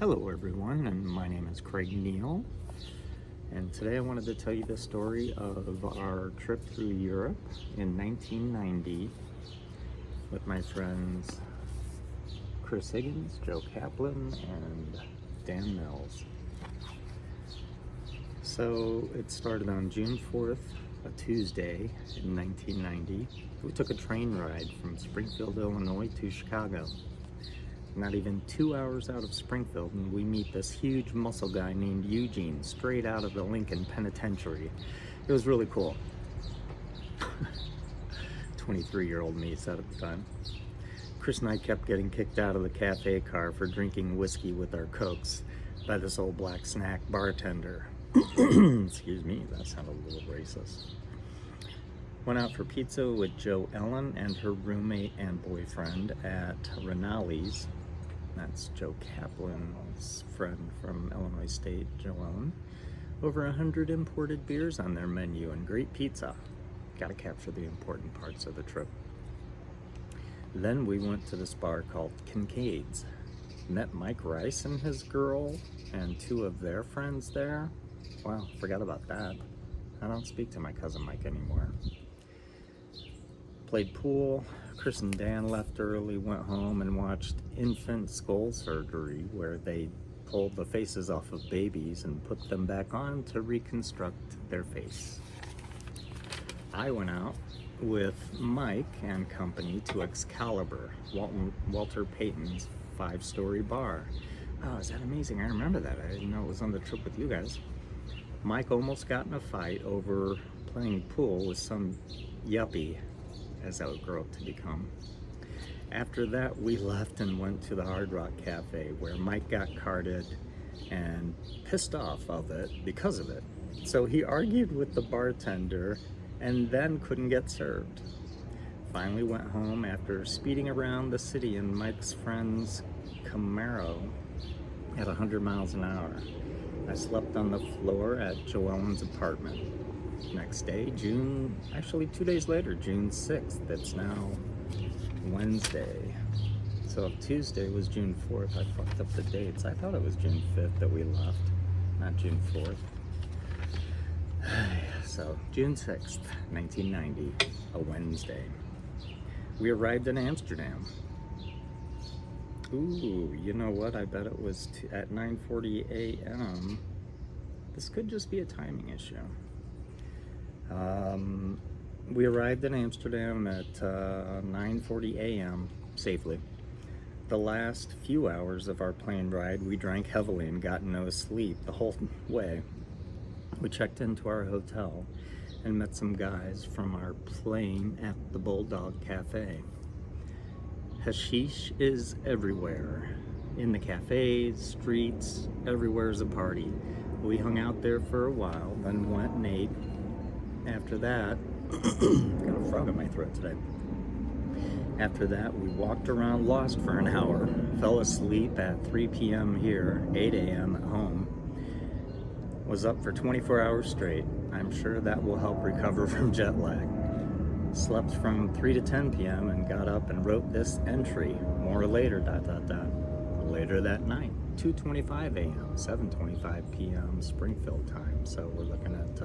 Hello everyone, and my name is Craig Neal, and today I wanted to tell you the story of our trip through Europe in 1990 with my friends Chris Higgins, Joe Kaplan, and Dan Mills. So it started on June 4th, a Tuesday in 1990. We took a train ride from Springfield, Illinois to Chicago. Not even 2 hours out of Springfield, and we meet this huge muscle guy named Eugene, straight out of the Lincoln Penitentiary. It was really cool. 23-year-old me said at the time. Chris and I kept getting kicked out of the cafe car for drinking whiskey with our Cokes by this old black snack bartender. Excuse me, that sounded a little racist. Went out for pizza with Jo Ellen and her roommate and boyfriend at Rinaldi's. That's Joe Kaplan's friend from Illinois State, Jo Ellen. Over 100 imported beers on their menu and great pizza. Gotta capture the important parts of the trip. Then we went to this bar called Kincaid's. Met Mike Rice and his girl and two of their friends there. Wow, forgot about that. I don't speak to my cousin Mike anymore. Played pool. Chris and Dan left early, went home and watched infant skull surgery, where they pulled the faces off of babies and put them back on to reconstruct their face. I went out with Mike and company to Excalibur, Walter Payton's 5-story bar. Oh, is that amazing? I remember that. I didn't know it was on the trip with you guys. Mike almost got in a fight over playing pool with some yuppie, as I would grow up to become. After that, we left and went to the Hard Rock Cafe, where Mike got carded and pissed off of it because of it. So he argued with the bartender and then couldn't get served. Finally went home after speeding around the city in Mike's friend's Camaro at 100 miles an hour. I slept on the floor at Joellen's apartment. Next day, 2 days later, June 6th, it's now Wednesday. So if Tuesday was June 4th, I fucked up the dates. I thought it was June 5th that we left, not June 4th. So June 6th, 1990, a Wednesday. We arrived in Amsterdam. Ooh, you know what? I bet it was at 9:40 a.m. This could just be a timing issue. We arrived in Amsterdam at 9:40 a.m. safely. The last few hours of our plane ride, we drank heavily and got no sleep the whole way. We checked into our hotel and met some guys from our plane at the Bulldog Cafe. Hashish is everywhere. In the cafes, streets, everywhere is a party. We hung out there for a while, then went and ate. After that, got a frog in my throat today. After that, we walked around lost for an hour, fell asleep at 3 p.m. here, 8 a.m. at home. Was up for 24 hours straight. I'm sure that will help recover from jet lag. Slept from 3 to 10 p.m. and got up and wrote this entry. More later, ... Later that night, 2:25 a.m., 7:25 p.m. Springfield time. So we're looking at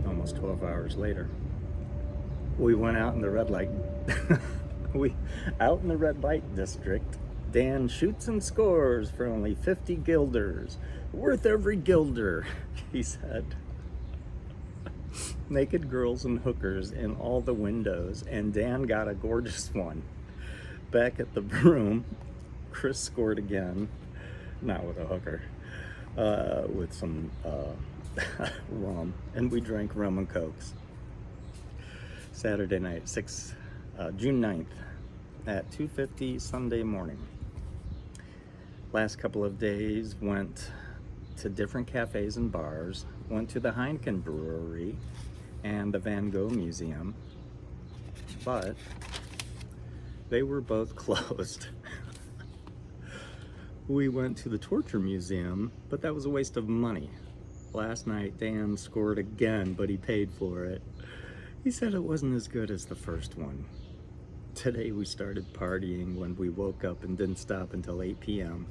almost 12 hours later. We went out in the red light. Out in the red light district. Dan shoots and scores for only 50 guilders. Worth every guilder, he said. Naked girls and hookers in all the windows, and Dan got a gorgeous one. Back at the room, Chris scored again, not with a hooker, with some rum, and we drank rum and Cokes. Saturday night, June 9th at 2:50 Sunday morning. Last couple of days went to different cafes and bars, went to the Heineken Brewery and the Van Gogh Museum, but they were both closed. We went to the Torture Museum, but that was a waste of money. Last night, Dan scored again, but he paid for it. He said it wasn't as good as the first one. Today we started partying when we woke up and didn't stop until 8 p.m.,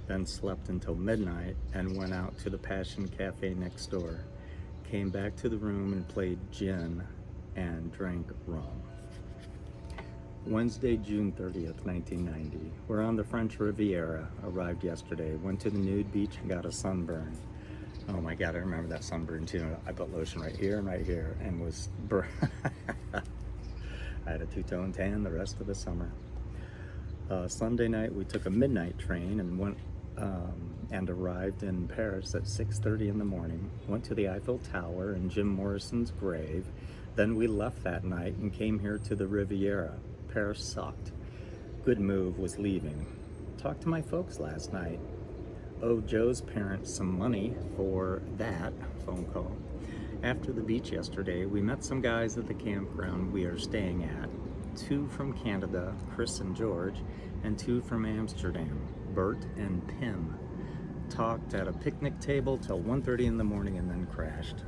then slept until midnight and went out to the Passion Cafe next door. Came back to the room and played gin and drank rum. Wednesday, June 30th, 1990. We're on the French Riviera. Arrived yesterday. Went to the Nude beach and got a sunburn. Oh my God, I remember that sunburn too. I put lotion right here and was I had a two-tone tan the rest of the summer. Sunday night, we took a midnight train and went and arrived in Paris at 6:30 in the morning. Went to the Eiffel Tower and Jim Morrison's grave. Then we left that night and came here to the Riviera. Paris sucked. Good move was leaving. Talked to my folks last night. Owed Joe's parents some money for that phone call. After the beach yesterday, we met some guys at the campground we are staying at. 2 from Canada, Chris and George, and 2 from Amsterdam, Bert and Pim. Talked at a picnic table till 1:30 in the morning and then crashed.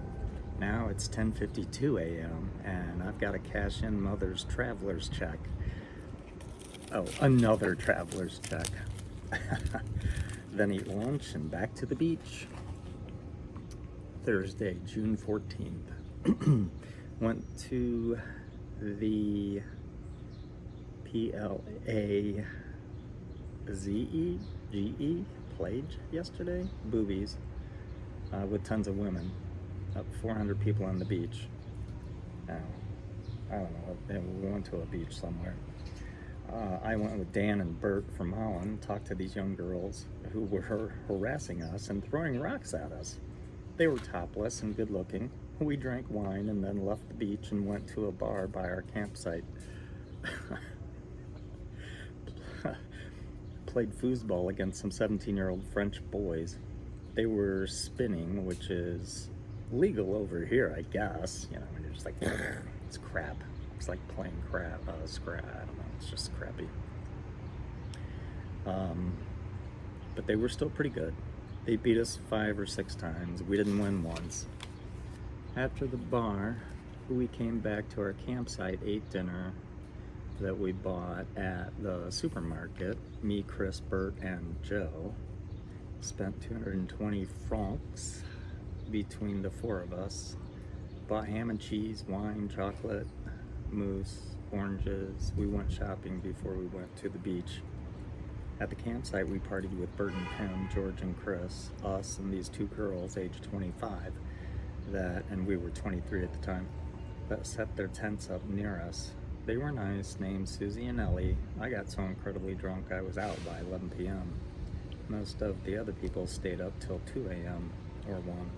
Now it's 10:52 a.m. and I've got to cash in Mother's traveler's check. Oh, another traveler's check. Then eat lunch and back to the beach. Thursday, June 14th. Went to the PLAZE plage yesterday, boobies, with tons of women. Up 400 people on the beach. I don't know, we went to a beach somewhere. I went with Dan and Bert from Holland, talked to these young girls who were harassing us and throwing rocks at us. They were topless and good looking. We drank wine and then left the beach and went to a bar by our campsite. Played foosball against some 17-year-old French boys. They were spinning, which is legal over here, I guess. You know, when you're just like, it's crap. It's like playing crap, scrap. I don't know, it's just crappy. But they were still pretty good. They beat us 5 or 6 times. We didn't win once. After the bar, we came back to our campsite, ate dinner that we bought at the supermarket. Me, Chris, Bert, and Joe spent 220 francs between the 4 of us. Bought ham and cheese, wine, chocolate, mousse, oranges. We went shopping before we went to the beach. At the campsite, we partied with Bert and Pam, George and Chris, us and these 2 girls, aged 25, and we were 23 at the time, that set their tents up near us. They were nice, named Susie and Ellie. I got so incredibly drunk I was out by 11 p.m. Most of the other people stayed up till 2 a.m. or 1.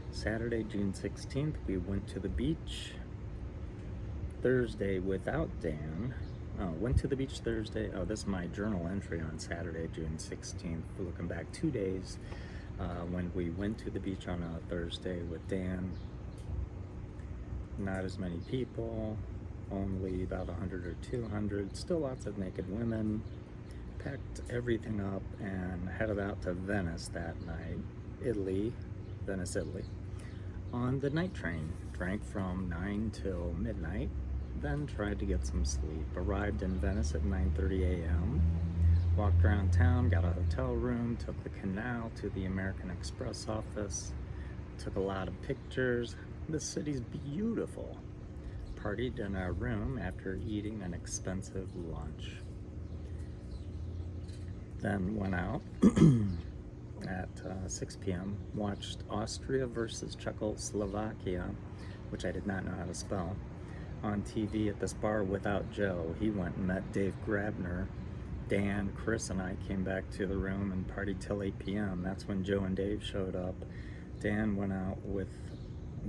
Saturday, June 16th, we went to the beach. Thursday, without Dan. Went to the beach Thursday. Oh, this is my journal entry on Saturday, June 16th. Looking back 2 days when we went to the beach on a Thursday with Dan. Not as many people, only about 100 or 200. Still lots of naked women. Packed everything up and headed out to Venice that night. Venice, Italy. On the night train. Drank from 9 till midnight. Then tried to get some sleep. Arrived in Venice at 9:30 a.m. Walked around town, got a hotel room, took the canal to the American Express office, took a lot of pictures. The city's beautiful. Partied in our room after eating an expensive lunch. Then went out at 6 p.m. Watched Austria versus Czechoslovakia, which I did not know how to spell, on TV at this bar without Joe. He went and met Dave Grabner. Dan, Chris, and I came back to the room and partied till 8 p.m. That's when Joe and Dave showed up. Dan went out with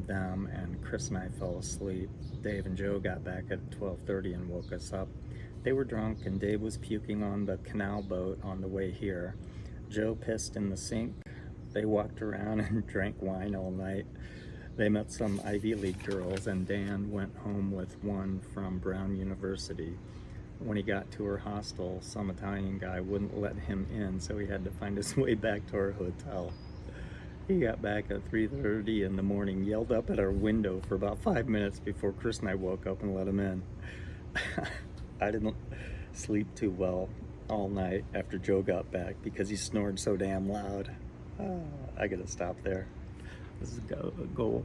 them and Chris and I fell asleep. Dave and Joe got back at 12:30 and woke us up. They were drunk and Dave was puking on the canal boat on the way here. Joe pissed in the sink. They walked around and drank wine all night. They met some Ivy League girls and Dan went home with one from Brown University. When he got to her hostel, some Italian guy wouldn't let him in, so he had to find his way back to our hotel. He got back at 3:30 in the morning, yelled up at our window for about 5 minutes before Chris and I woke up and let him in. I didn't sleep too well all night after Joe got back because he snored so damn loud. I gotta stop there. This is gold.